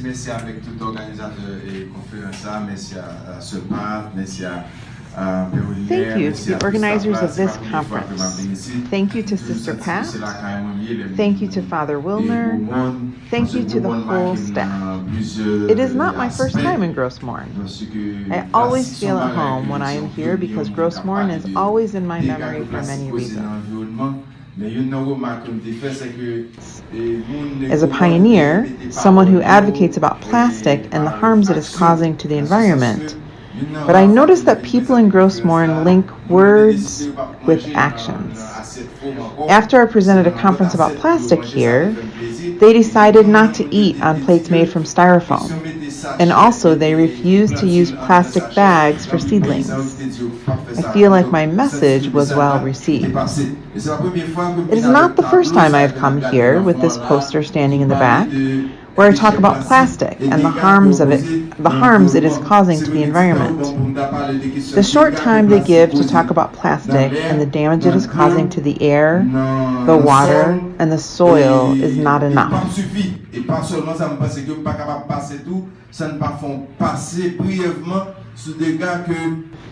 merci avec tout organisateur et conférence, merci à Sepat, merci à Thank you to the organizers of this conference. Thank you to Sister Pat. Thank you to Father Wilner. Thank you to the whole staff. It is not my first time in Gros Morne. I always feel at home when I am here because Gros Morne is always in my memory for many reasons. As a pioneer, someone who advocates about plastic and the harms it is causing to the environment, but I noticed that people in Gros Morne link words with actions. After I presented a conference about plastic here, they decided not to eat on plates made from styrofoam. And also they refused to use plastic bags for seedlings. I feel like my message was well received. It is not the first time I have come here with this poster standing in the back, where I talk about plastic and the harms it is causing to the environment. The short time they give to talk about plastic and the damage it is causing to the air, the water, and the soil is not enough.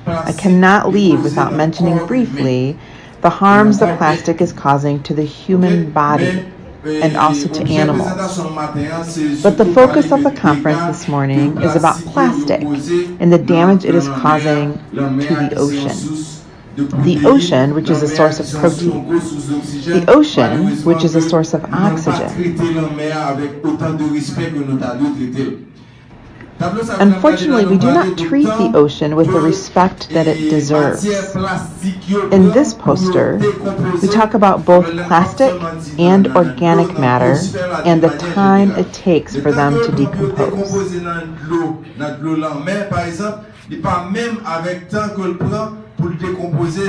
I cannot leave without mentioning briefly the harms the plastic is causing to the human body and also to animals. But the focus of the conference this morning is about plastic and the damage it is causing to the ocean. The ocean, which is a source of protein. The ocean, which is a source of oxygen. Unfortunately, we do not treat the ocean with the respect that it deserves. In this poster, we talk about both plastic and organic matter and the time it takes for them to decompose.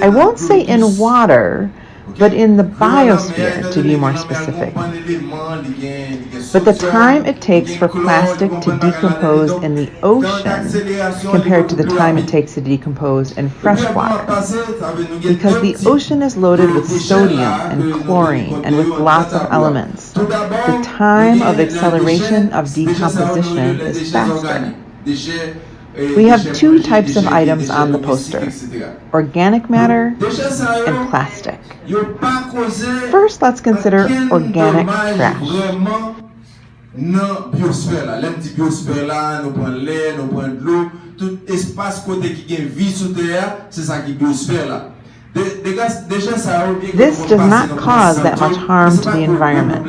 I won't say in water, but in the biosphere, to be more specific. But the time it takes for plastic to decompose in the ocean compared to the time it takes to decompose in fresh water. Because the ocean is loaded with sodium and chlorine and with lots of elements. The time of acceleration of decomposition is faster. We have two types of items on the poster: organic matter and plastic. First, let's consider organic trash. This does not cause that much harm to the environment.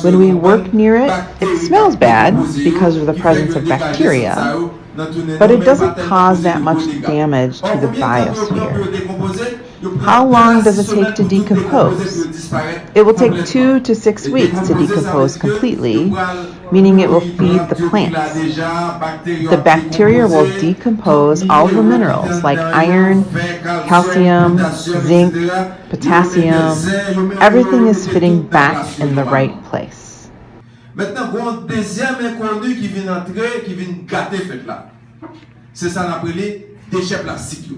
When we work near it, it smells bad because of the presence of bacteria, but it doesn't cause that much damage to the biosphere. How long does it take to decompose? It will take 2 to 6 weeks to decompose completely, meaning it will feed the plants. The bacteria will decompose all the minerals like iron, calcium, zinc, potassium. Everything is fitting back in the right place. Maintenant, il y a un deuxième inconnu qui vient entrer, qui vient gâter fait là. C'est ça qu'on appelle les déchets plastiques.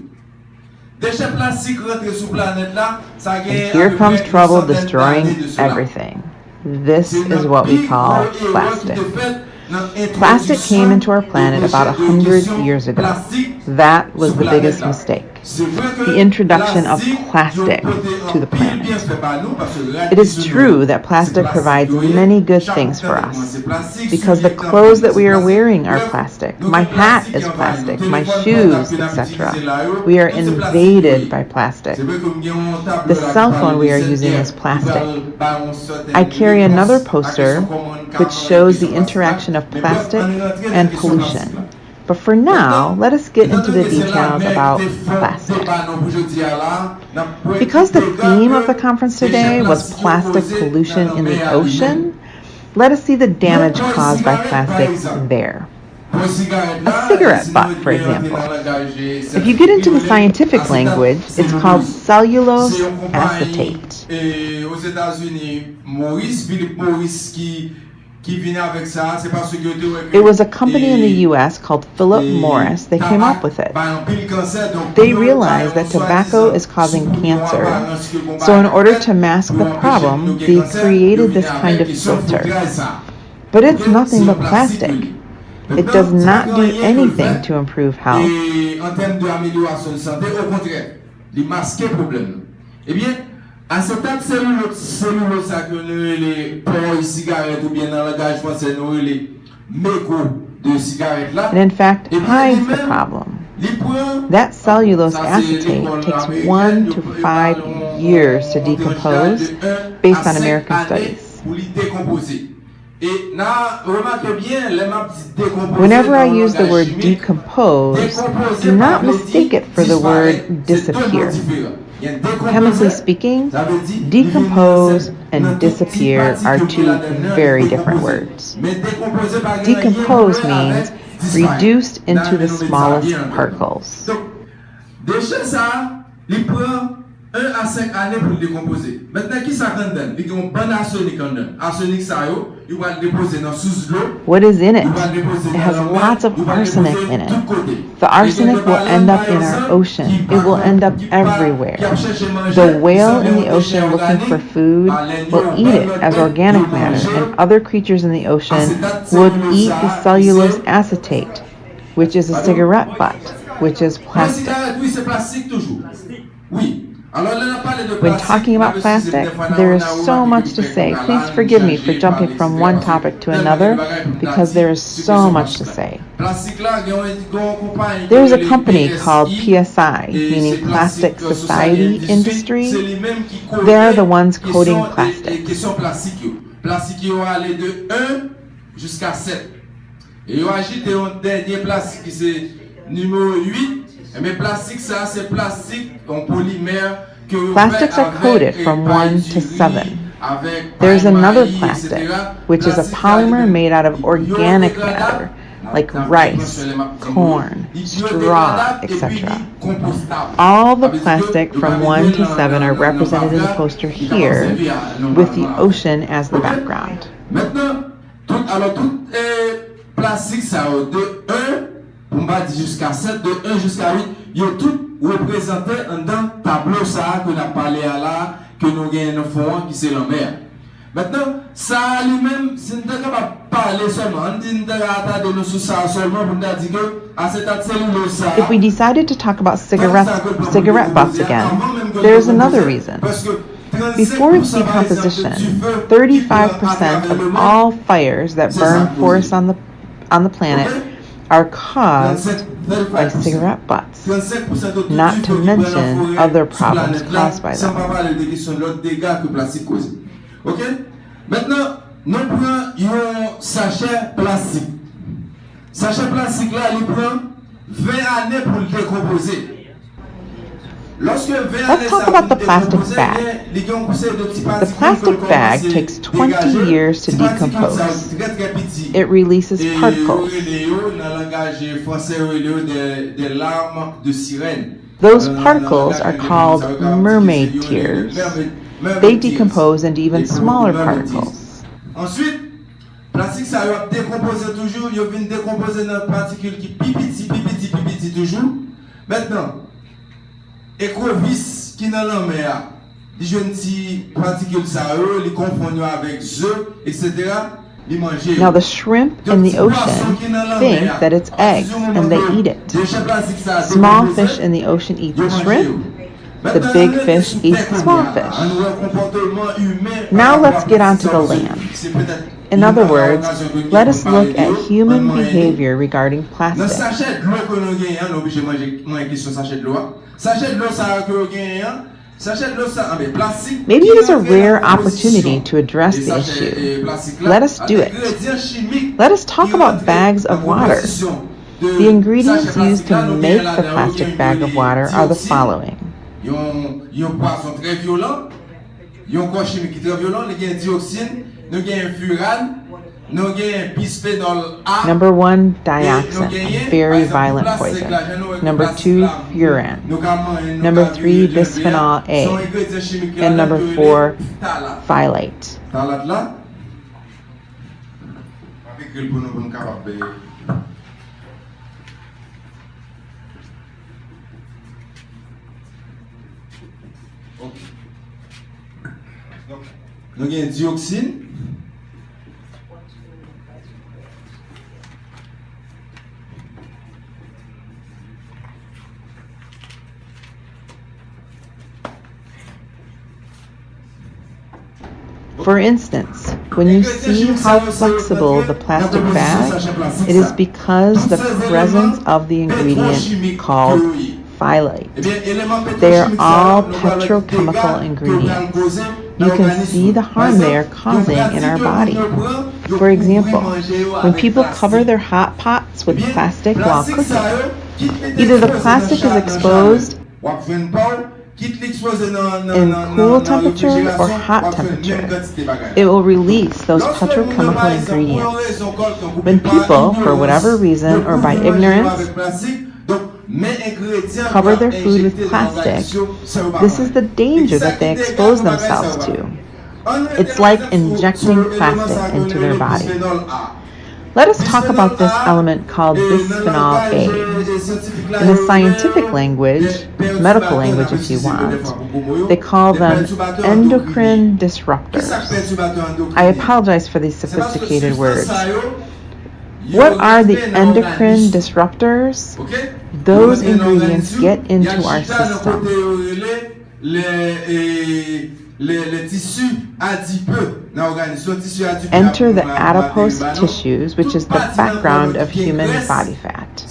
Déchets plastiques rentrent sur la planète là, ça gagne. Here comes trouble destroying everything. This is what we call plastic. Plastic came into our planet about 100 years ago. That was the biggest mistake. The introduction of plastic to the planet. It is true that plastic provides many good things for us, because the clothes that we are wearing are plastic, my hat is plastic, my shoes, etc. We are invaded by plastic. The cell phone we are using is plastic. I carry another poster which shows the interaction of plastic and pollution. But for now, let us get into the details about plastic. Because the theme of the conference today was plastic pollution in the ocean, let us see the damage caused by plastic there. A cigarette butt, for example. If you get into the scientific language, it's called cellulose acetate. It was a company in the US called Philip Morris that came up with it. They realized that tobacco is causing cancer, so in order to mask the problem, they created this kind of filter. But it's nothing but plastic. It does not do anything to improve health. Et en termes d'amélioration de santé, au contraire, il masque le problème. Eh bien, à cet acte cellulose, ça que nous les porcs cigarettes ou bien dans le langage français, nous les mégots de cigarettes là. And in fact, hides the problem. That cellulose acetate takes 1 to 5 years to decompose based on American studies. Whenever I use the word decompose, do not mistake it for the word disappear. Chemically speaking, decompose and disappear are two very different words. Decompose means reduced into the smallest particles. 1 à 5 années pour le décomposer. Maintenant, qui ça donne? Il y a un bon arsenic en dedans. Arsenic, ça, il va le déposer dans sous l'eau. What is in it? It has lots of arsenic in it. The arsenic will end up in our ocean. It will end up everywhere. The whale in the ocean looking for food will eat it as organic matter, and other creatures in the ocean would eat the cellulose acetate, which is a cigarette butt, which is plastic. When talking about plastic, there is so much to say. Please forgive me for jumping from one topic to another because there is so much to say. There is a company called PSI, meaning Plastic Society Industry. They are the ones coating plastic. Plastique yo allé de 1 jusqu'à 7. Et yo ajouté un dernier plastique qui c'est numéro 8. Mais plastique ça c'est plastique en polymère que Plastics are coated from 1 to 7. There's another plastic, which is a polymer made out of organic matter, like rice, corn, straw, etc. All the plastic from 1 to 7 are represented in the poster here, with the ocean as the background. Maintenant, tout plastique ça de 1 pour pas dire jusqu'à 7, de 1 jusqu'à 8, ils ont tout représenté dans le tableau ça que nous avons parlé à là, que nous gagnons fond qui c'est la mer. Maintenant, ça lui-même, si nous ne pas parler seulement, on dit de nous sur ça seulement pour nous dire que à cette cellule ça. If we decided to talk about cigarette butts again, there's another reason. Before decomposition, 35% of all fires that burn forests on the planet are caused by cigarette butts, not to mention other problems caused by them. Ok? Maintenant, nous prenons un sachet plastique. Sachet plastique là, il prend 20 années pour le décomposer. Let's talk about the plastic bag. The plastic bag takes 20 years to decompose. It releases particles. Those particles are called mermaid tears. They decompose into even smaller particles. Ensuite, plastique ça va décomposer toujours, il vient décomposer dans particules qui pipiti toujours. Maintenant, écrevisse qui dans la mer, les jeunes petits particules ça les confondent avec œufs, etc. Now the shrimp in the ocean think that it's eggs and they eat it. Small fish in the ocean eat the shrimp. The big fish eats the small fish. Now let's get onto the land. In other words, let us look at human behavior regarding plastic. Maybe it is a rare opportunity to address the issue. Let us do it. Let us talk about bags of water. The ingredients used to make the plastic bag of water are the following. Poisson très violent, un corps chimique très violent, il y a dioxine, nous avons furane, nous avons bisphénol A. Number 1, dioxin, a very violent poison. Number 2, furan. Number 3, bisphenol A. And number 4, phthalate. Nous avons dioxine, For instance, when you see how flexible the plastic bag, it is because the presence of the ingredient called phthalate. They are all petrochemical ingredients. You can see the harm they are causing in our body. For example, when people cover their hot pots with plastic while cooking, either the plastic is exposed in cool temperature or hot temperature. It will release those petrochemical ingredients. When people, for whatever reason or by ignorance, cover their food with plastic, this is the danger that they expose themselves to. It's like injecting plastic into their body. Let us talk about this element called bisphenol A. In the scientific language, medical language if you want, they call them endocrine disruptors. I apologize for these sophisticated words. What are the endocrine disruptors? Those ingredients get into our system. Enter the adipose tissues, which is the background of human body fat.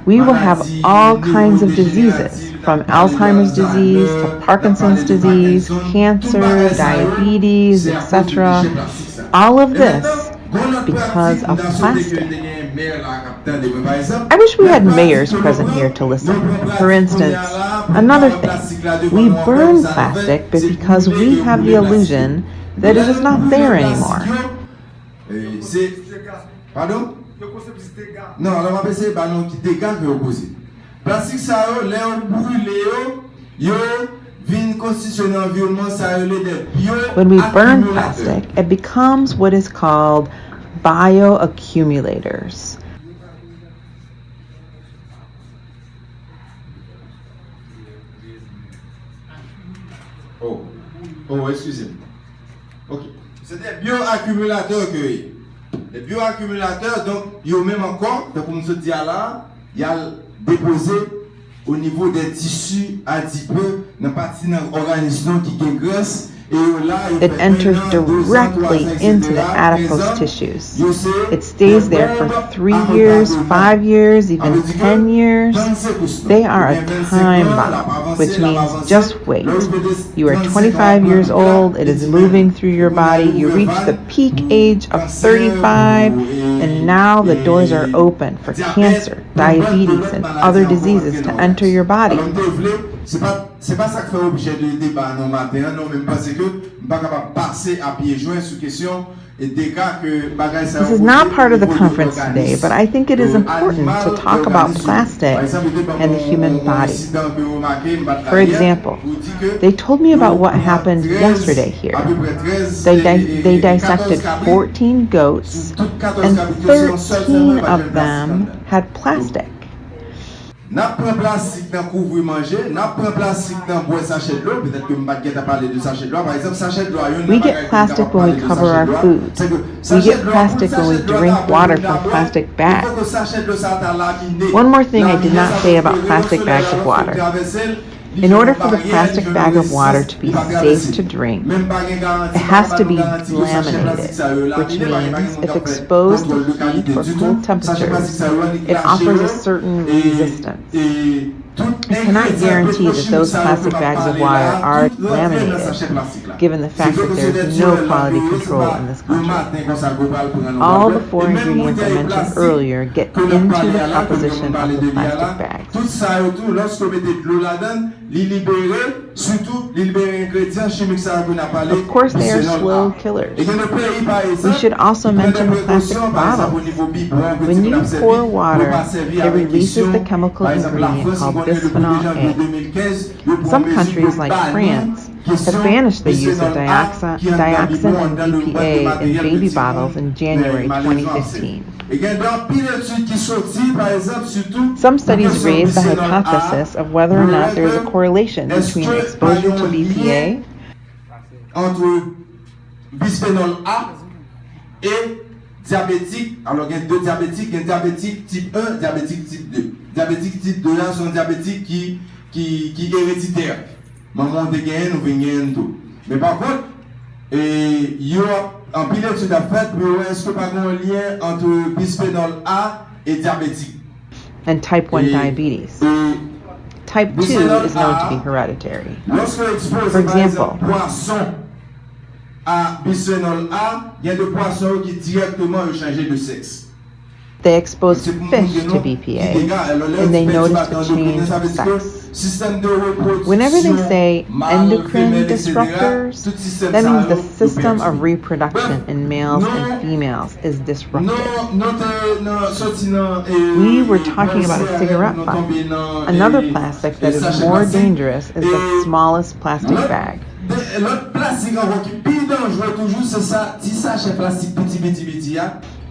We will have all kinds of diseases, from Alzheimer's disease to Parkinson's disease, cancer, diabetes, etc. All of this because of plastic. I wish we had mayors present here to listen. For instance, another thing, we burn plastic because we have the illusion that it is not there anymore. Pardon? Non, alors on va essayer par nous qui dégâts que vous posez. Plastique ça yo, les brûlé yo vinn constitutionner environnement ça yo des bio. When we burn plastic, it becomes what is called bioaccumulators. Oh, excusez-moi. OK. C'est des bioaccumulateurs que les bioaccumulateurs, donc, ils ont même encore, donc, comme je dis là, il y a déposé au niveau des tissus adipeux, dans partie de l'organisme qui est graisse. It enters directly into the adipose tissues. It stays there for 3 years, 5 years, even 10 years. They are a time bomb, which means just wait. You are 25 years old, it is moving through your body, you reach the peak age of 35, and now the doors are open for cancer, diabetes, and other diseases to enter your body. C'est pas ça qui fait objet de débat non matin, non même parce que pas capable passer à pieds joints sur question et dégâts que bagay ça. This is not part of the conference today, but I think it is important to talk about plastic and the human body. For example, they told me about what happened yesterday here. They dissected 14 goats and 13 of them had plastic. N'a pris plastique dans couvrir manger, n'a pris plastique dans boire sachet de l'eau, peut-être que m'baguette a parlé de sachet de l'eau, par exemple sachet de l'eau. We get plastic when we cover our food. We get plastic when we drink water from plastic bags. One more thing I did not say about plastic bags of water. In order for the plastic bag of water to be safe to drink, it has to be laminated, which means if exposed to heat or cold temperatures, it offers a certain resistance. I cannot guarantee that those plastic bags of water are laminated, given the fact that there is no quality control in this country. All the 4 ingredients I mentioned earlier get into the composition of the plastic bags. Of course, they are slow killers. We should also mention the plastic bottles. When you pour water, it releases the chemical ingredient called bisphenol A. Some countries, like France, have banished the use of dioxin and BPA in baby bottles in January 2015. Some studies raise the hypothesis of whether or not there is a correlation between exposure to BPA entre bisphénol A et diabétique, alors il y a deux diabétiques, il y a diabétique type 1, diabétique type 2. Diabétique type 2 là sont diabétiques qui héréditaires. Maman de gagner, nous venons tout. Mais par contre, il y a un pilote sur la fête, mais est-ce que pas un lien entre bisphénol A et diabétique? And type 1 diabetes. Type 2 is known to be hereditary. For example, poisson à bisphénol A, il y a des poissons qui directement ont changé de sexe. they expose fish to BPA and they notice the change of sex. Whenever they say endocrine disruptors, that means the system of reproduction in males and females is disrupted. We were talking about a cigarette butt. Another plastic that is more dangerous is the smallest plastic bag.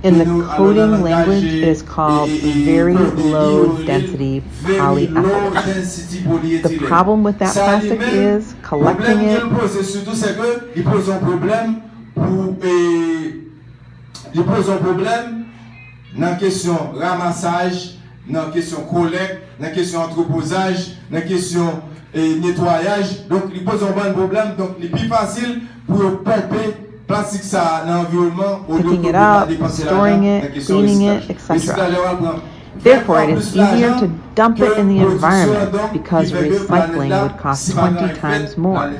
In the coding language, it is called very low density polyethylene. The problem with that plastic is collecting it. Il pose un problème dans la question ramassage, dans la question collecte, dans la question entreposage, dans la question nettoyage. Donc, il pose un bon problème. Donc, il est plus facile pour pomper plastique ça dans l'environnement. Picking it up, storing it, cleaning it, etc. Therefore, it is easier to dump it in the environment because recycling would cost 20 times more.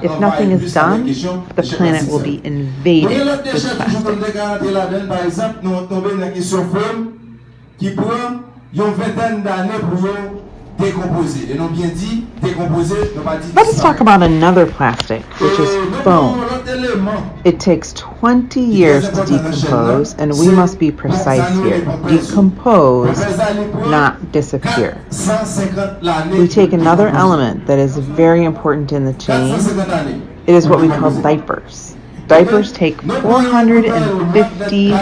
If nothing is done, the planet will be invaded with plastic. Let us talk about another plastic, which is foam. It takes 20 years to decompose, and we must be precise here. Decompose, not disappear. We take another element that is very important in the chain. It is what we call diapers. Diapers take 450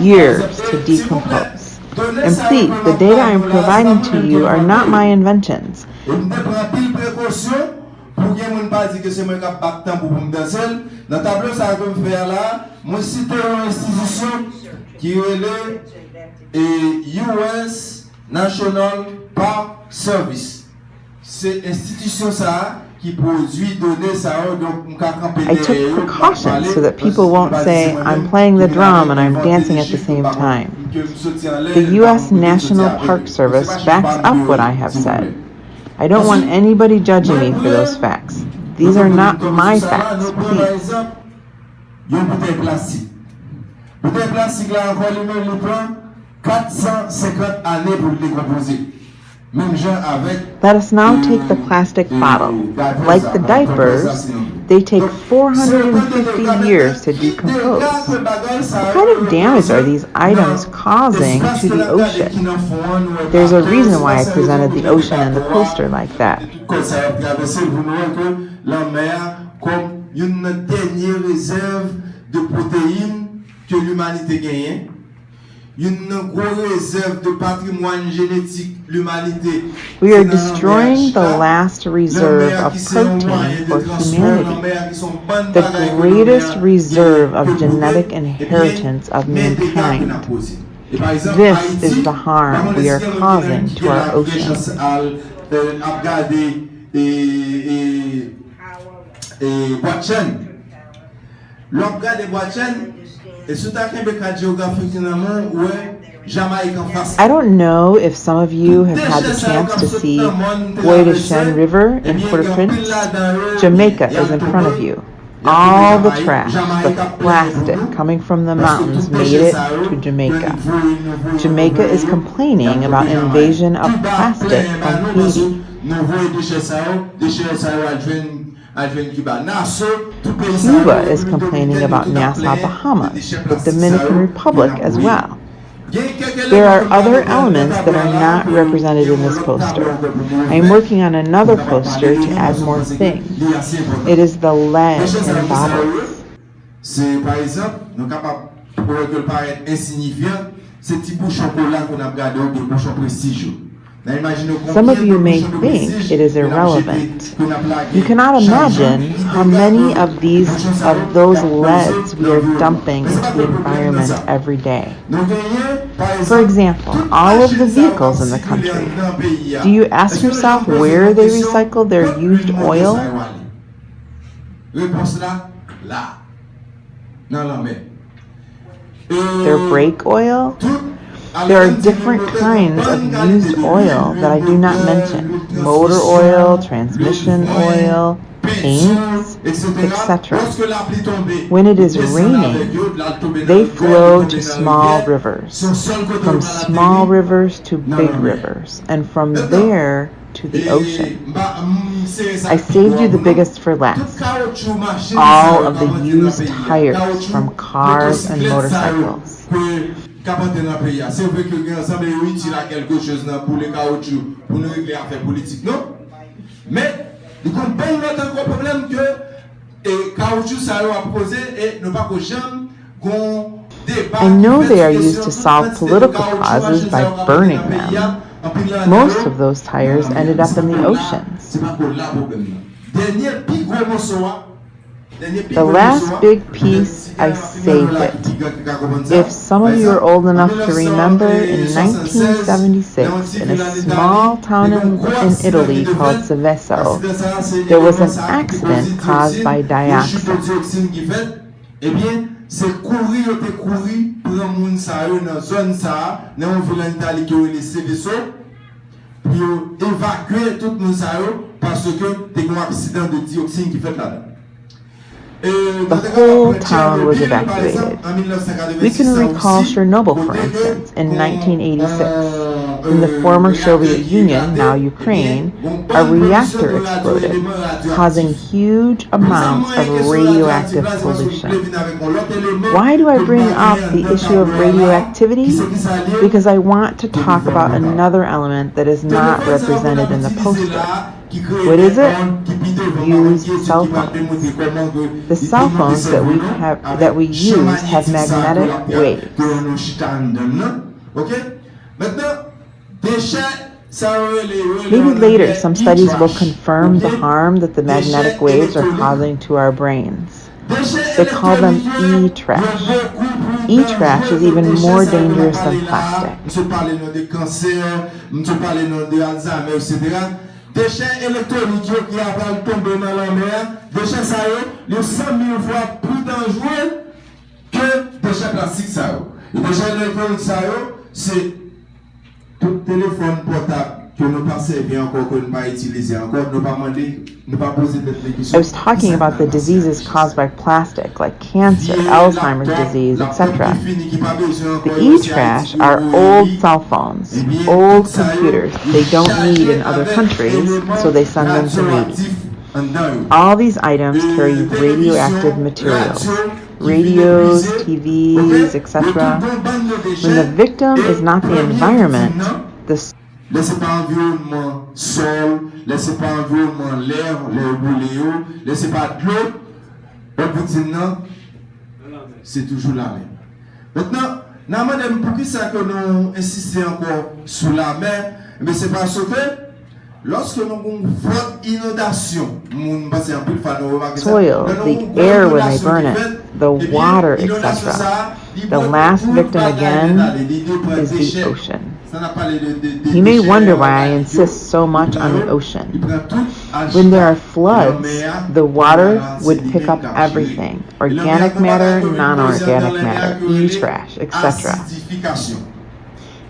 years to decompose. And please, the data I'm providing to you are not my inventions. US National Park Service. C'est institution ça qui produit données ça donc I took precautions so that people won't say I'm playing the drum and I'm dancing at the same time. The U.S. National Park Service backs up what I have said. I don't want anybody judging me for those facts. These are not my facts, please. Let us now take the plastic bottle. Like the diapers, they take 450 years to decompose. What kind of damage are these items causing to the ocean? There's a reason why I presented the ocean in the poster like that. We are destroying the last reserve of protein for humanity, the greatest reserve of genetic inheritance of mankind. This is the harm we are causing to our oceans. I don't know if some of you have had the chance to see Bois de Chêne River in Port-au-Prince. Jamaica is in front of you. All the trash, the plastic coming from the mountains made it to Jamaica. Jamaica is complaining about invasion of plastic from Haiti. Cuba is complaining about Nassau, Bahamas, the Dominican Republic as well. There are other elements that are not represented in this poster. I am working on another poster to add more things. It is the lead in bottles. C'est par exemple, nous capables pour que paraître insignifiant, ces petits bouchons là qu'on a regardé des bouchons prestigieux. Some of you may think it is irrelevant. You cannot imagine how many of those leads we are dumping into the environment every day. For example, all of the vehicles in the country. Do you ask yourself where they recycle their used oil? Their brake oil? There are different kinds of used oil that I do not mention. Motor oil, transmission oil, paints, etc. When it is raining, they flow to small rivers, from small rivers to big rivers, and from there to the ocean. I saved you the biggest for last. All of the used tires from cars and motorcycles. C'est vrai que nous ensemble utile à quelque chose pour les caoutchouc, pour nous régler affaires politiques, non? Mais nous comprenons notre gros problème que les caoutchouc ça a posé et nous pas que jamais qu'on débat. I know they are used to solve political causes by burning them. Most of those tires ended up in the oceans. C'est pas pour là problème. Dernier plus gros morceau. The last big piece, I saved it. If some of you are old enough to remember, in 1976, in a small town in Italy called Seveso, there was an accident caused by dioxin. C'est courir pour un monde ça dans zone ça dans une ville en Italie qui est Seveso pour évacuer tout monde ça parce que des un accident de dioxine qui fait là. The whole town was evacuated. We can recall Chernobyl, for instance, in 1986. In the former Soviet Union, now Ukraine, a reactor exploded, causing huge amounts of radioactive pollution. Why do I bring up the issue of radioactivity? Because I want to talk about another element that is not represented in the poster. What is it? Used cell phones. The cell phones that we use have magnetic waves. Maybe later some studies will confirm the harm that the magnetic waves are causing to our brains. They call them e-trash. E-trash is even more dangerous than plastic. Déchets électroniques qui avaient tombé dans la mer, déchets ça sont 100 000 fois plus dangereux que déchets plastiques ça. Les déchets électroniques ça c'est tout téléphone portable que nous pas servir encore que nous pas utiliser encore nous pas demander nous pas poser des questions. I was talking about the diseases caused by plastic like cancer, Alzheimer's disease, etc. The e-trash are old cell phones, old computers they don't need in other countries, so they send them to Haiti. All these items carry radioactive materials, radios, TVs, etc. When the victim is not the environment, laissez pas environnement sol, laissez pas environnement l'air, les bouléos, laissez pas de l'eau, c'est toujours la mer. Maintenant, madame, pour qui ça que nous insistons encore sur la mer, mais c'est parce que lorsque nous avons une forte inondation, soil, the air when they burn it, the water, etc. The last victim again is the ocean. You may wonder why I insist so much on the ocean. When there are floods, the water would pick up everything, organic matter, non-organic matter, e-trash, etc.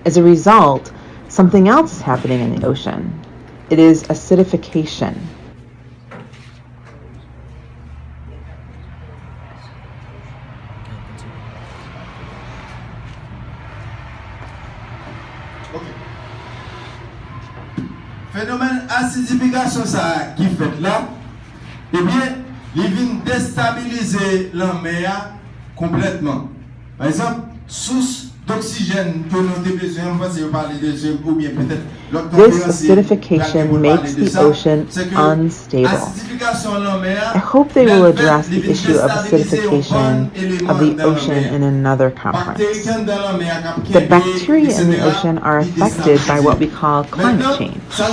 As a result, something else is happening in the ocean. It is acidification. Phénomène acidification ça qui fait là, eh bien, il vient déstabiliser la mer complètement. Par exemple, source d'oxygène que nous avons besoin, on va parler de ou bien peut-être l'autre This acidification makes the ocean unstable. I hope they will address the issue of acidification of the ocean in another conference. The bacteria in the ocean are affected by what we call climate change. The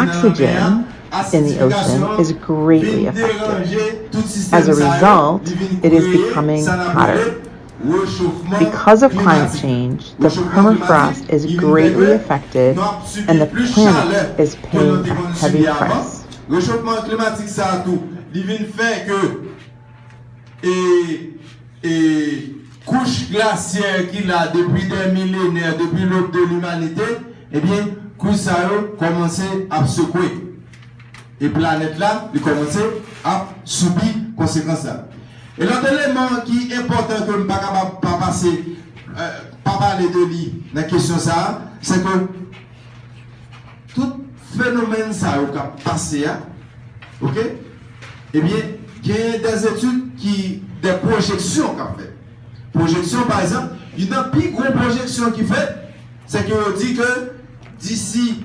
oxygen in the ocean is greatly affected. As a result, it is becoming hotter. Because of climate change, the permafrost is greatly affected and the planet is paying a heavy price. Réchauffement climatique, ça a tout. Il fait que couche glaciaire qu'il a depuis des millénaires, depuis l'aube de l'humanité, eh bien, couche ça a commencé à secouer. Et planète là, il commence à subir conséquences là. Et l'autre élément qui est important que je ne peux pas passer, pas parler de lui dans la question ça, c'est que tout phénomène ça qui a passé, ok? Eh bien, il y a des études des projections qu'on fait. Projection par exemple, il y a une plus grosse projection qui fait, c'est qu'on dit que d'ici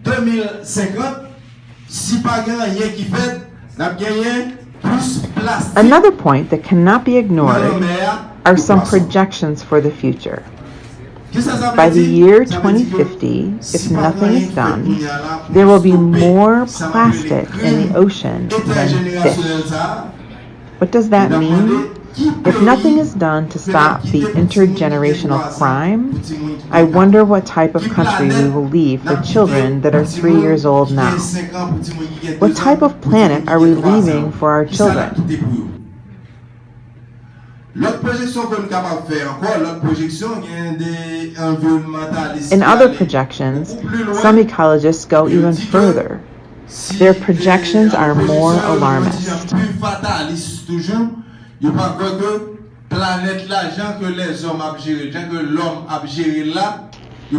2050, si pas rien qui fait, n'a gagné plus plastique. Another point that cannot be ignored are some projections for the future. By the year 2050, if nothing is done, there will be more plastic in the ocean than fish. What does that mean? If nothing is done to stop the intergenerational crime, I wonder what type of country we will leave for children that are 3 years old now. What type of planet are we leaving for our children? In other projections, some ecologists go even further. Their projections are more alarmist.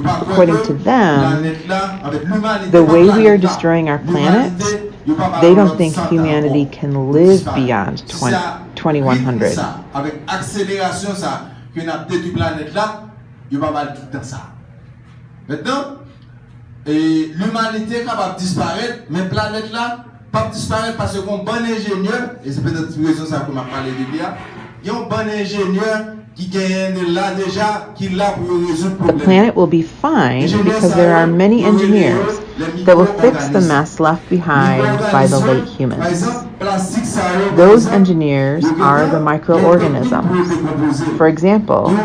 According to them, the way we are destroying our planet, they don't think humanity can live beyond 2100. L'humanité est capable de disparaître, mais la planète là, pas disparaître parce qu'on bon ingénieur, et c'est peut-être une raison ça qu'on m'a parlé de bien, il y a un bon ingénieur qui gagne là déjà, qui l'a pour résoudre le problème. The planet will be fine because there are many engineers that will fix the mess left behind by the late humans. Those engineers are the microorganisms. For example,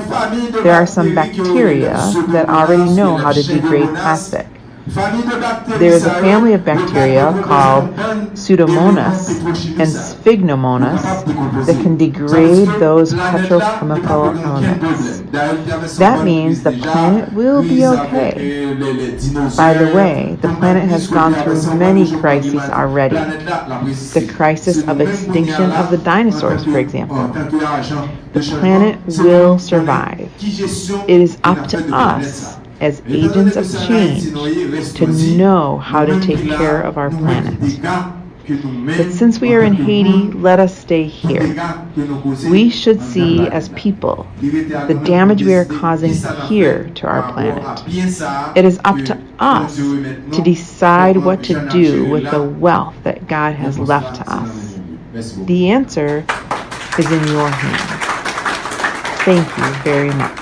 there are some bacteria that already know how to degrade plastic. There is a family of bacteria called Pseudomonas and Sphygmonas that can degrade those petrochemical elements. That means the planet will be okay. By the way, the planet has gone through many crises already. The crisis of extinction of the dinosaurs, for example. The planet will survive. It is up to us as agents of change to know how to take care of our planet. But since we are in Haiti, let us stay here. We should see as people the damage we are causing here to our planet. It is up to us to decide what to do with the wealth that God has left to us. The answer is in your hands. Thank you very much.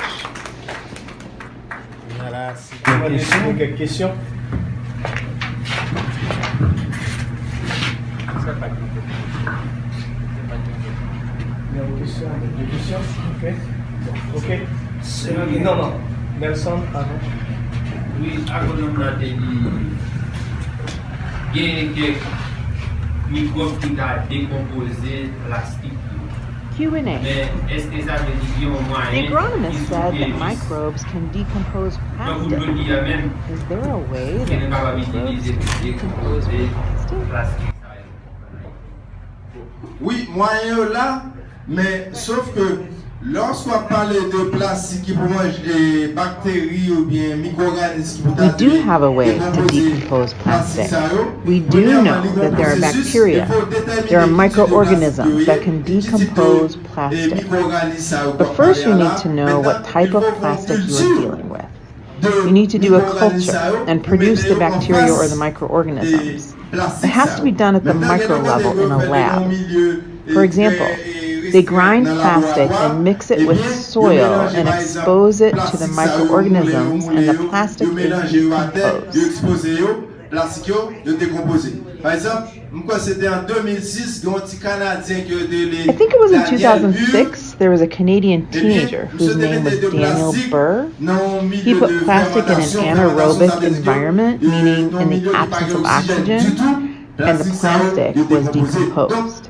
Quelques questions? Des questions? Ok. Non. Nelson, pardon. Oui, avant de la il y a des microbes qui ont décomposé plastique. Q&A. The agronomist said that microbes can decompose plastic. Is there a way that microbes can decompose plastic? Oui, moyen là, mais sauf que Lorsqu'on parle de plastique qui pour manger bactéries ou bien micro-organismes qui We do have a way to decompose plastic. We do know that there are bacteria, there are microorganisms that can decompose plastic. But first you need to know what type of plastic you are dealing with. You need to do a culture and produce the bacteria or the microorganisms. It has to be done at the micro level in a lab. For example, they grind plastic and mix it with soil and expose it to the microorganisms, and the plastic is decomposed. I think it was in 2006, there was a Canadian teenager whose name was Daniel Burr. He put plastic in an anaerobic environment, meaning in the absence of oxygen, and the plastic was decomposed.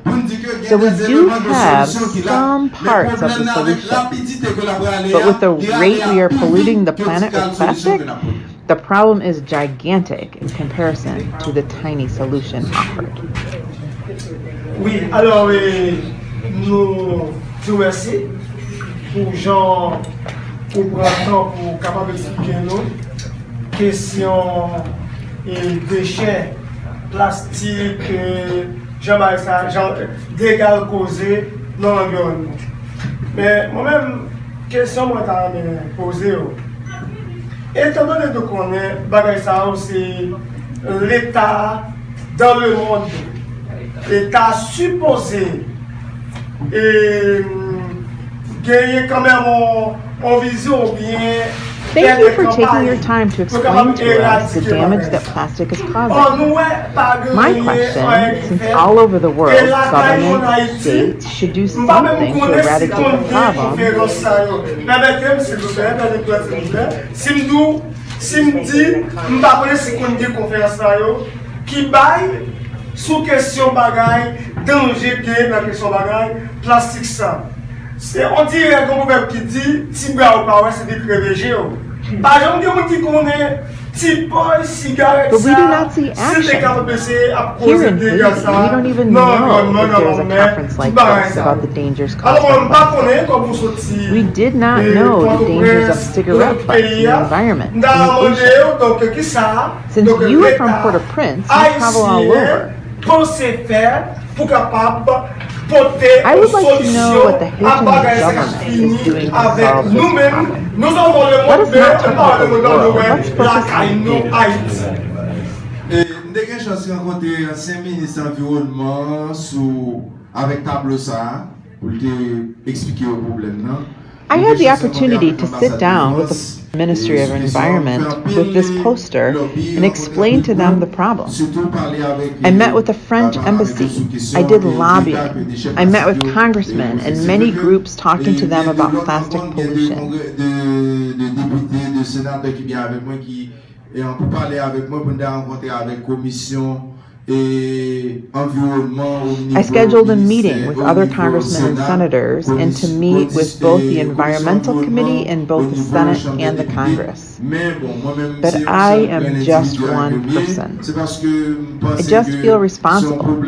So we do have some parts of the solution, but with the rate we are polluting the planet with plastic, the problem is gigantic in comparison to the tiny solution offered. Oui, alors nous vous remercions pour Jean pour prendre le temps pour capable d'expliquer nous question et déchets plastiques, dégâts causés dans l'environnement. Mais moi-même, question moi t'as posé. Étant donné qu'on est c'est l'État dans le monde, l'État supposé et gagner quand même en vision bien. Thank you for taking your time to explain to us the damage that plastic is causing. My question, since all over the world, governments, states should do something to eradicate the problem. Sous question bagaille, danger de la question bagaille, plastique ça. On dirait qu'on peut qui dit, Tibra ou pas, c'est des prévégés. Par exemple, il y a des gens qui connaissent, Tiboy, cigarette, but we do not see action. Here in Haiti, we don't even know if there is a conference like this about the dangers caused by plastic. We did not know the dangers of cigarette butts in the environment, in the ocean. Since you are from Port-au-Prince, you travel all over. I would like to know what the Haitian government is doing to solve this problem. Let us not talk about the world, let's focus on Haiti. J'ai eu chance de rencontrer un ancien ministre de l'Environnement avec tableau ça pour expliquer le problème. I had the opportunity to sit down with the Ministry of Environment with this poster and explain to them the problem. I met with the French embassy. I did lobbying. I met with congressmen and many groups talking to them about plastic pollution. I scheduled a meeting with other congressmen and senators and to meet with both the Environmental Committee in both the Senate and the Congress. But I am just one person. I just feel responsible.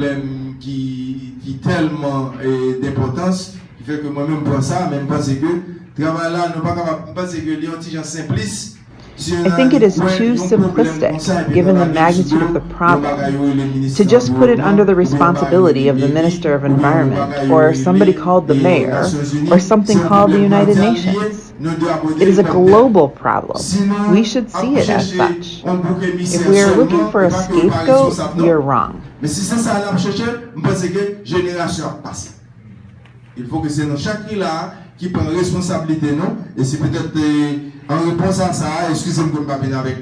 I think it is too simplistic, given the magnitude of the problem, to just put it under the responsibility of the Minister of Environment, or somebody called the mayor, or something called the United Nations. It is a global problem. We should see it as such. If we are looking for a scapegoat, we are wrong. Il faut que c'est nous chacun là qui prend responsabilité non et c'est peut-être en réponse à ça excusez-moi de pas venir avec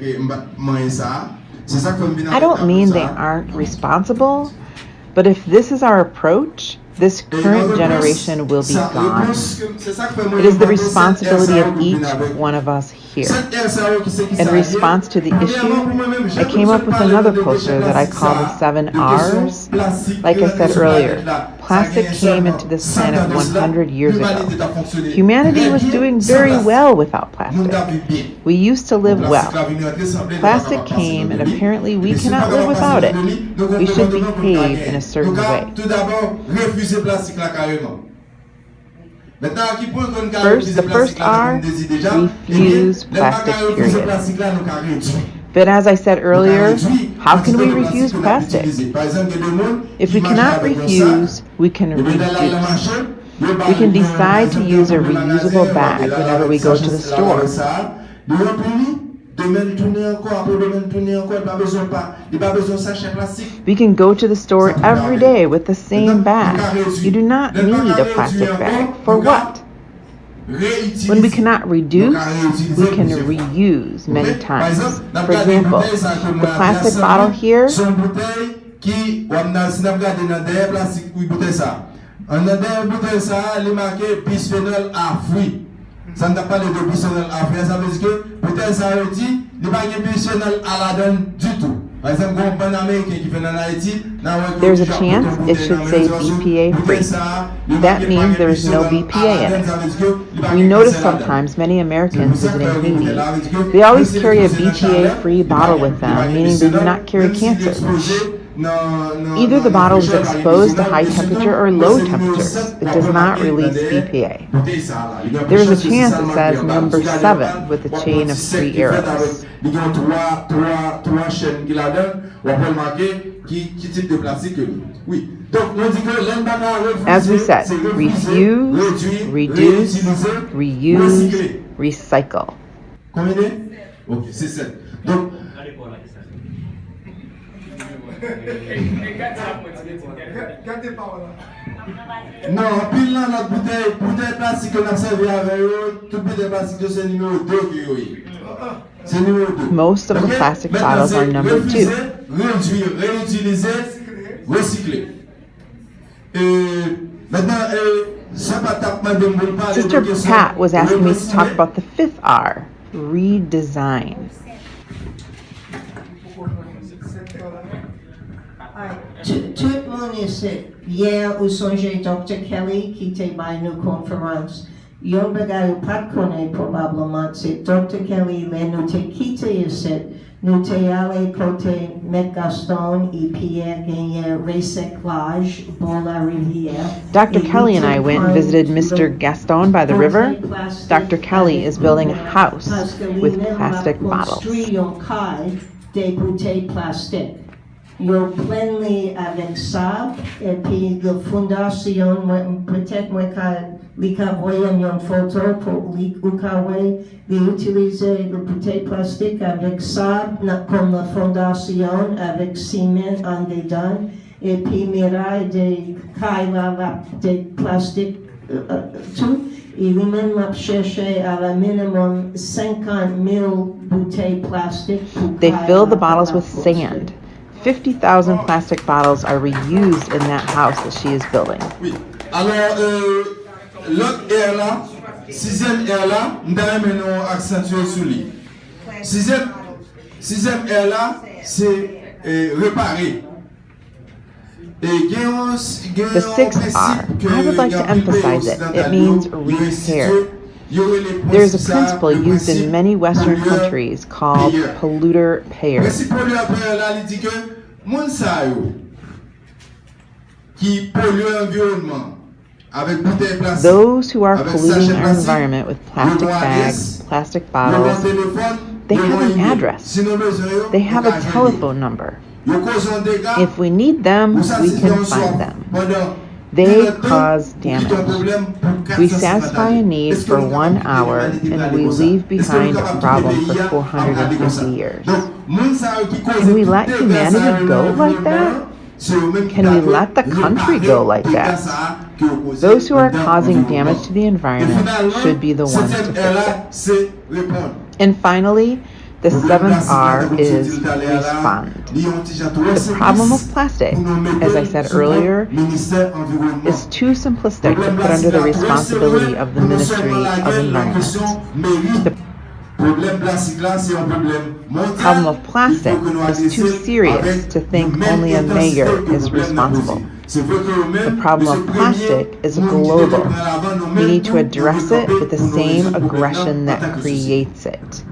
moi ça c'est ça que I don't mean they aren't responsible, but if this is our approach, this current generation will be gone. It is the responsibility of each one of us here. In response to the issue, I came up with another poster that I call the 7 R's. Like I said earlier, plastic came into this planet 100 years ago. Humanity was doing very well without plastic. We used to live well. Plastic came, and apparently we cannot live without it. We should behave in a certain way. First, the first R, refuse plastic, period. But as I said earlier, how can we refuse plastic? If we cannot refuse, we can reduce. We can decide to use a reusable bag whenever we go to the store. We can go to the store every day with the same bag. You do not need a plastic bag. For what? When we cannot reduce, we can reuse many times. For example, the plastic bottle here, ça ne pas de bisphénol A free, ça veut dire que peut-être ça veut dire qu'il n'y a pas de bisphénol A là-dedans du tout. Par exemple, un bon américain qui vient en Haïti, there's a chance it should say BPA free. That means there is no BPA in it. We notice sometimes many Americans visiting Haiti, they always carry a BPA free bottle with them, meaning they do not carry cancer. Either the bottle is exposed to high temperature or low temperatures. It does not release BPA. There is a chance it says number 7 with a chain of 3 arrows. As we said, refuse, reduce, reuse, recycle. Non, pile là notre bouteille plastique qu'on a servi avec eux, toute bouteille plastique c'est numéro 2 qui c'est numéro 2. Most of the plastic bottles are number 2. Réduire, réutiliser, recycler. Maintenant, Sister Pat was asking me to talk about the 5th R, redesign. Tout le monde ici, hier, au songe Dr. Kelly qui était à une conférence. Yo bagay pas connaît probablement, c'est Dr. Kelly, nous te quitté ici, nous te allé côté McGaston et Pierre Gagné recyclage pour la rivière. Dr. Kelly and I went and visited Mr. Gaston by the river. Dr. Kelly is building a house with plastic bottles. Des bouteilles plastiques. Yo pleinement avec ça, et puis la fondation, peut-être moi qu'à voyer une photo pour utiliser le bouteille plastique avec ça, comme la fondation, avec ciment en dedans, et puis mirai des des plastiques, tout. Et lui-même m'a cherché à la minimum 50,000 bouteilles plastiques. They fill the bottles with sand. 50,000 plastic bottles are reused in that house that she is building. Oui. Alors, l'autre air là, 6e air là, nous allons accentuer sur lui. 6e air là, c'est réparer. The 6th R, I would like to emphasize it. It means repair. There is a principle used in many Western countries called polluter payer. Those who are polluting our environment with plastic bags, plastic bottles, they have an address. They have a telephone number. If we need them, we can find them. They cause damage. We satisfy a need for 1 hour and we leave behind a problem for 450 years. Can we let humanity go like that? Can we let the country go like that? Those who are causing damage to the environment should be the ones to fix it. And finally, the 7th R is respond. The problem of plastic, as I said earlier, is too simplistic to put under the responsibility of the Ministry of Environment. The problem of plastic is too serious to think only a mayor is responsible. The problem of plastic is global. We need to address it with the same aggression that creates it.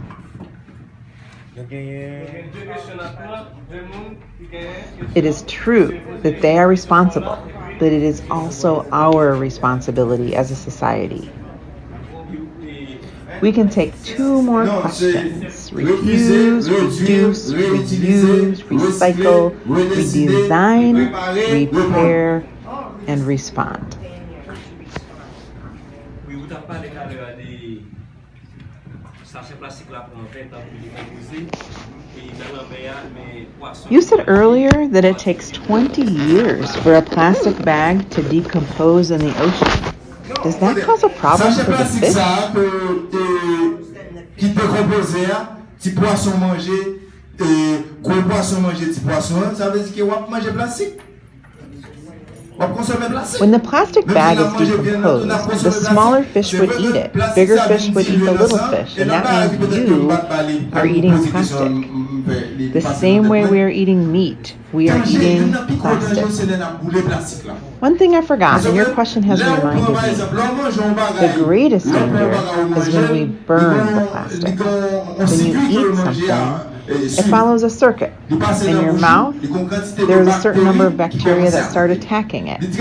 It is true that they are responsible, but it is also our responsibility as a society. We can take 2 more questions. Refuse, reduce, reuse, recycle, redesign, repair, and respond. You said earlier that it takes 20 years for a plastic bag to decompose in the ocean. Does that cause a problem for the fish? Qui décompose, petit poisson manger, gros poisson manger petit poisson, ça veut dire que on mange plastique. When the plastic bag is decomposed, the smaller fish would eat it, bigger fish would eat the little fish, and that means you are eating plastic. The same way we are eating meat, we are eating plastic. One thing I forgot, and your question has reminded me, the greatest danger is when we burn the plastic. When you eat something, it follows a circuit. In your mouth, there is a certain number of bacteria that start attacking it. It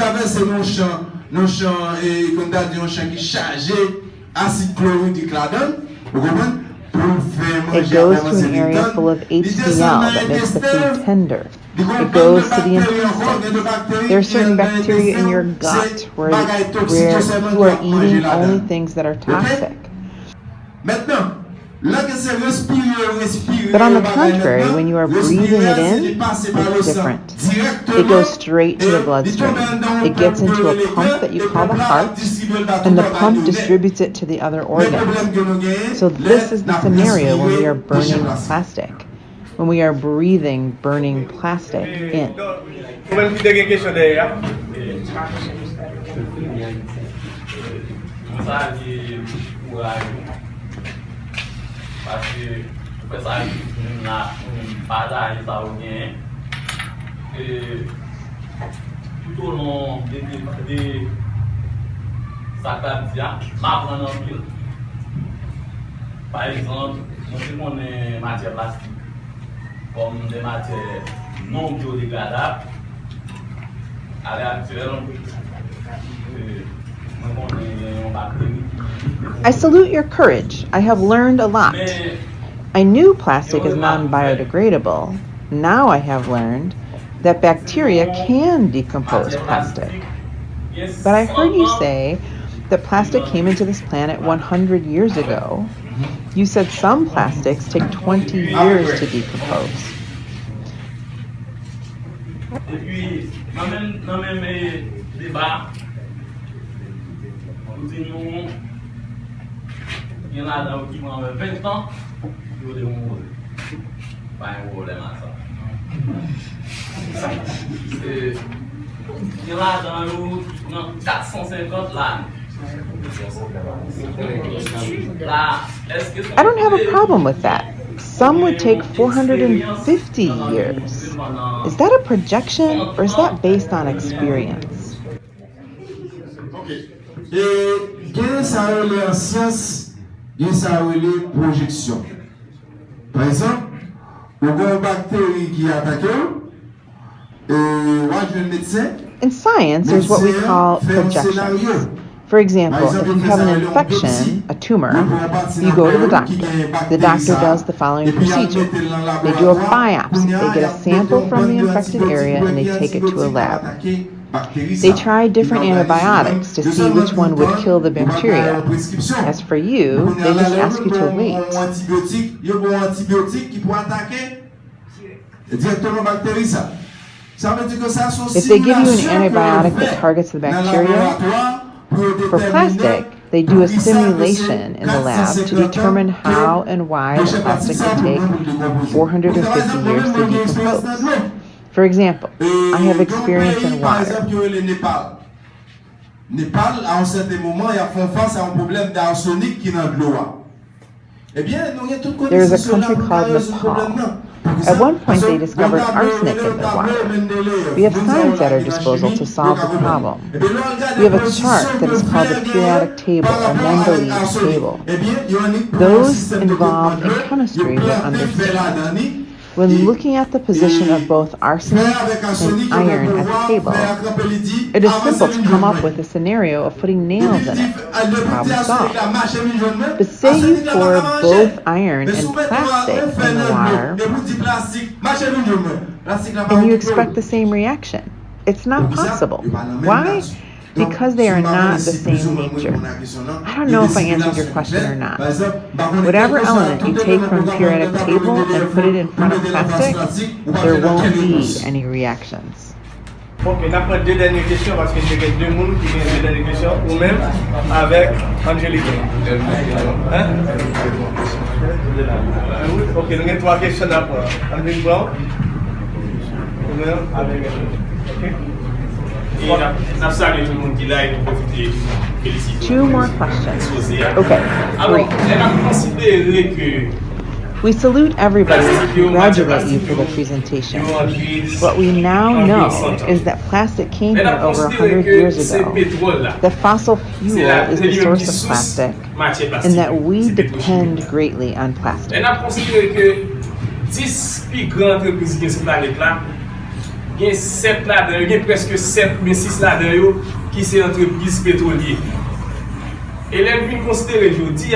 goes to an area full of HCl that makes the food tender. It goes to the intestines. There are certain bacteria in your gut where you are eating only things that are toxic. But on the contrary, when you are breathing it in, it's different. It goes straight to the bloodstream. It gets into a pump that you call the heart, and the pump distributes it to the other organs. So this is the scenario when we are burning plastic. When we are breathing, burning plastic in. Parce que ça tout au long des par exemple, on a matières plastiques comme des matières non biodégradables. À l'heure actuelle, I salute your courage. I have learned a lot. I knew plastic is non-biodegradable. Now I have learned that bacteria can decompose plastic. But I heard you say that plastic came into this planet 100 years ago. You said some plastics take 20 years to decompose. Il y en a qui vont avoir 20 ans, ils vont mourir. Pas un problème à ça. Il y en a dans 450 là. I don't have a problem with that. Some would take 450 years. Is that a projection or is that based on experience? Et quelle est la science, il y a une projection. Par exemple, on a une bactérie qui attaque, le médecin. In science, there's what we call projections. For example, if you have an infection, a tumor, you go to the doctor. The doctor does the following procedure. They do a biopsy. They get a sample from the infected area and they take it to a lab. They try different antibiotics to see which one would kill the bacteria. As for you, they just ask you to wait. If they give you an antibiotic that targets the bacteria, for plastic, they do a simulation in the lab to determine how and why the plastic can take 450 years to decompose. For example, I have experience in water. Népal, à un certain moment, il a fait face à un problème d'arsenic qui est dans l'eau. Eh bien, nous avons tout There is a country called Nepal. At one point, they discovered arsenic in the water. We have science at our disposal to solve the problem. We have a chart that is called the periodic table, or Mendeleev's table. Those involved in chemistry will understand. When looking at the position of both arsenic and iron at the table, it is simple to come up with a scenario of putting nails in it. Problem solved. But say you pour both iron and plastic in the water, and you expect the same reaction. It's not possible. Why? Because they are not the same nature. I don't know if I answered your question or not. Whatever element you take from a periodic table and put it in front of plastic, there won't be any reactions. Ok, on a deux dernières questions parce que j'ai deux personnes qui viennent deux dernières questions, ou même avec Angélique. Hein? Ok, nous avons trois questions après. Angélique Brown. Ou même avec ok? Two more questions. Okay, three. We salute everybody and congratulate you for the presentation. What we now know is that plastic came here over 100 years ago, that fossil fuel is the source of plastic, and that we depend greatly on plastic. Il y a 7 là-dedans, il y a presque 7 mais 6 là-dedans qui sont entreprises pétrolières. Et là, nous considérons aujourd'hui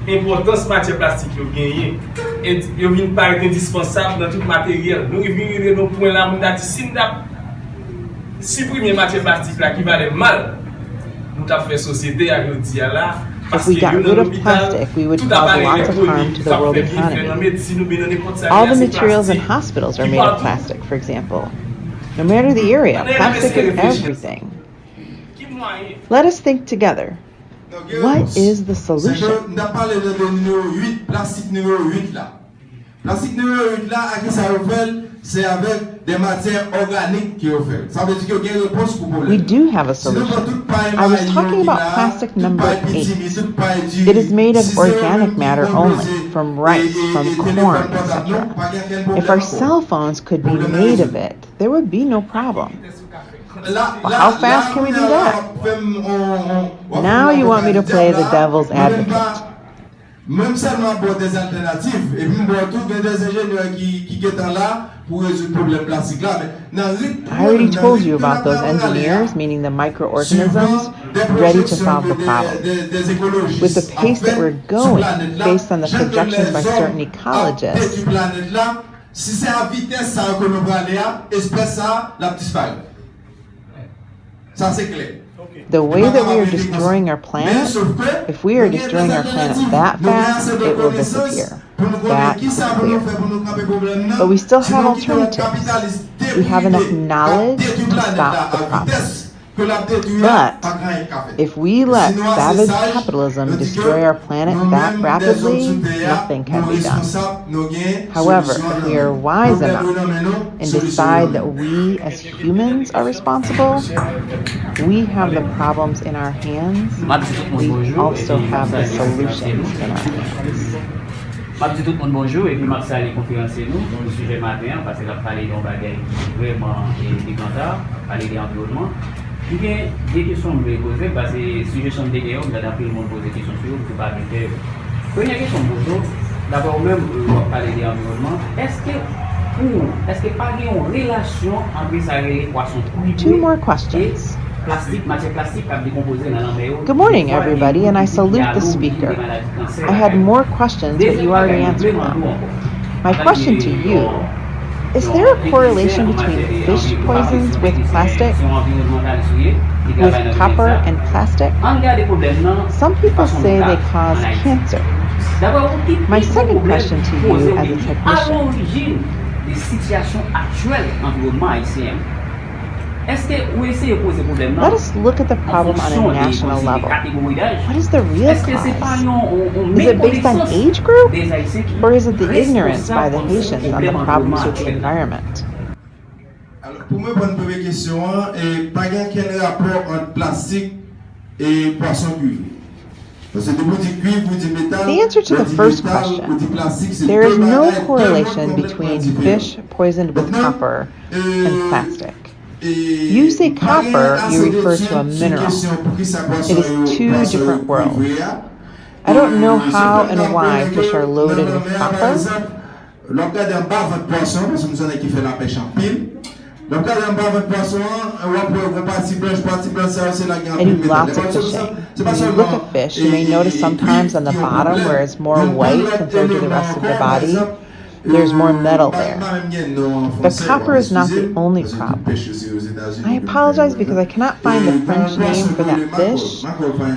l'importance de la matière plastique qui et il vient paraître indispensable dans tout matériel. Nous venons au point là, nous avons dit si nous avons supprimé la matière plastique là, qui valait mal, nous avons fait société aujourd'hui là. If we got rid of plastic, we would cause lots of harm to the world economy. All the materials in hospitals are made of plastic, for example. No matter the area, plastic is everything. Let us think together. What is the solution? Plastique numéro 8 là, à qui ça révèle, c'est avec des matières organiques qui révèlent. Ça veut dire qu'il y a une réponse pour le problème. We do have a solution. I was talking about plastic number 8. It is made of organic matter only, from rice, from corn, etc. If our cell phones could be made of it, there would be no problem. Well, how fast can we do that? Now you want me to play the devil's advocate. Même seulement pour des alternatives, et puis pour tous des ingénieurs qui sont là pour résoudre le problème plastique là. I already told you about those engineers, meaning the microorganisms, ready to solve the problem. With the pace that we're going, based on the projections by certain ecologists, si c'est à vitesse ça que nous allons, espèce ça la disparaît. Ça c'est clair. the way that we are destroying our planet, if we are destroying our planet that fast, it will disappear. That's clear. But we still have alternatives. We have enough knowledge to stop the process. But if we let savage capitalism destroy our planet that rapidly, nothing can be done. However, if we are wise enough and decide that we as humans are responsible, we have the problems in our hands. We also have the solutions in our hands. Je dis tout le monde bonjour et puis je salue conférencier nous sur le sujet matin parce que nous parlé d'un bagage vraiment décantant, parler de l'environnement. Il y a des questions que je vais poser parce que le sujet sont des guerres, vous avez appris le monde poser des questions sur vous, pas de faire. Première question bonjour, d'abord même parler de l'environnement, est-ce que pas une relation entre ça et les poissons? Two more questions. Good morning, everybody, and I salute the speaker. I had more questions, but you already answered them. My question to you, is there a correlation between fish poisons with plastic, with copper and plastic? Some people say they cause cancer. My second question to you as a technician, let us look at the problem on a national level. What is the real cause? Is it based on age group? Or is it the ignorance by the Haitians on the problems with the environment? Pour moi, bonne première question, pas quel rapport entre plastique et poisson cuivre. The answer to the first question, there is no correlation between fish poisoned with copper and plastic. You say copper, you refer to a mineral. It is two different worlds. I don't know how and why fish are loaded with copper, L'occasion d'un bar de poisson, parce que nous avons qui fait la pêche en pile. L'occasion d'un bar de poisson, on va pour partie blanche, ça c'est la grande. I do lots of fishing. When you look at fish, you may notice sometimes on the bottom where it's more white compared to the rest of the body, there's more metal there. But copper is not the only problem. I apologize because I cannot find the French name for that fish.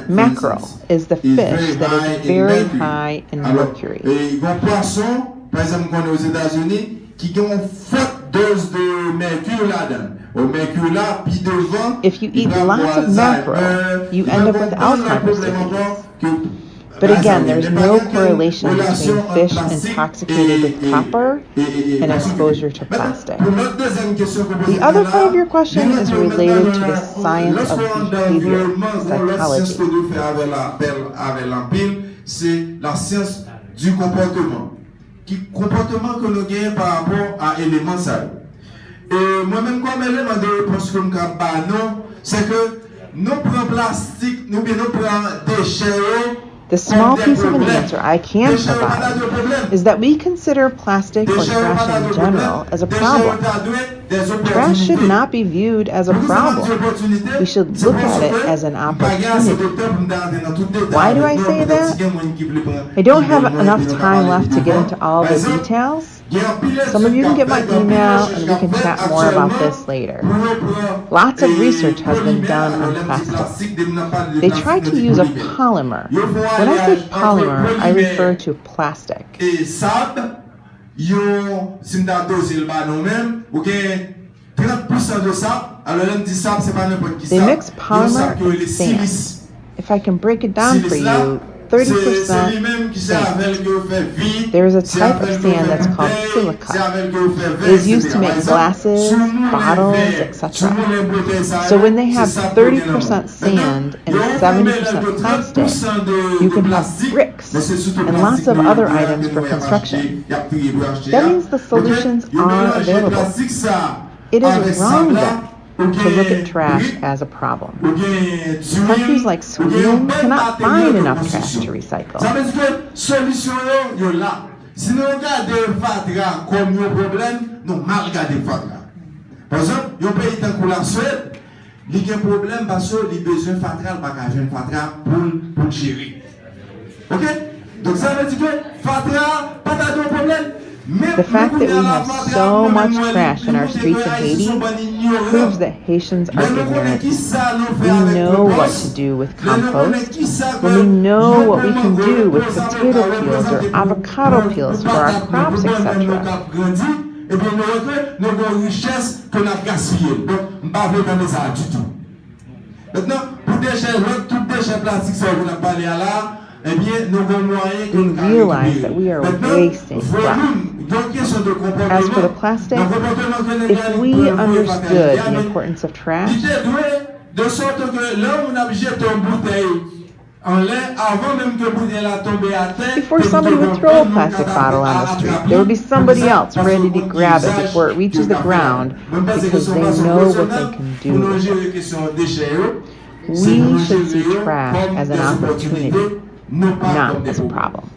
Mackerel is the fish that is very high in mercury. Par exemple, qu'on est aux États-Unis, qui ont une forte dose de mercure là-dedans. Au mercure là, puis devant. If you eat lots of mackerel, you end up with Alzheimer's disease. But again, there's no correlation between fish intoxicated with copper and exposure to plastic. The other part of your question is related to the science of behavior, psychology. C'est la science du comportement. Qui comportement que nous gagnons par rapport à éléments ça. Et moi-même comme élément de réponse comme non, c'est que nous prenons plastique, nous prenons déchets. The small piece of an answer I can provide is that we consider plastic or trash in general as a problem. Trash should not be viewed as a problem. We should look at it as an opportunity. Why do I say that? I don't have enough time left to get into all the details. Some of you can get my email and we can chat more about this later. Lots of research has been done on plastic. They try to use a polymer. When I say polymer, I refer to plastic. They mix polymer and sand. If I can break it down for you, 30% sand. There is a type of sand that's called silica. It is used to make glasses, bottles, etc. So when they have 30% sand and 70% plastic, you can have bricks and lots of other items for construction. That means the solutions are available. It is wrong then to look at trash as a problem. Countries like Sweden cannot find enough trash to recycle. Si nous regardons Fatra comme un problème, nous mal regardons Fatra. Par exemple, un pays tant que la Suède, il y a un problème parce qu'il a besoin de Fatra, il n'y a pas de Fatra pour gérer. Ok? Donc ça veut dire que Fatra, pas de problème. The fact that we have so much trash in our streets in Haiti proves that Haitians are ignorant. We know what to do with compost, when we know what we can do with potato peels or avocado peels for our crops, etc. Et bien, nous avons une richesse que nous avons gaspillée. Donc, je ne vais pas dans ça du tout. Maintenant, pour déchets, tout déchet plastique, ça, vous n'avez pas parlé à là. We realize that we are wasting crap. As for the plastic, if we understood the importance of trash, before somebody would throw a plastic bottle on the street, there would be somebody else ready to grab it before it reaches the ground because they know what they can do with it. We should see trash as an opportunity, not as a problem.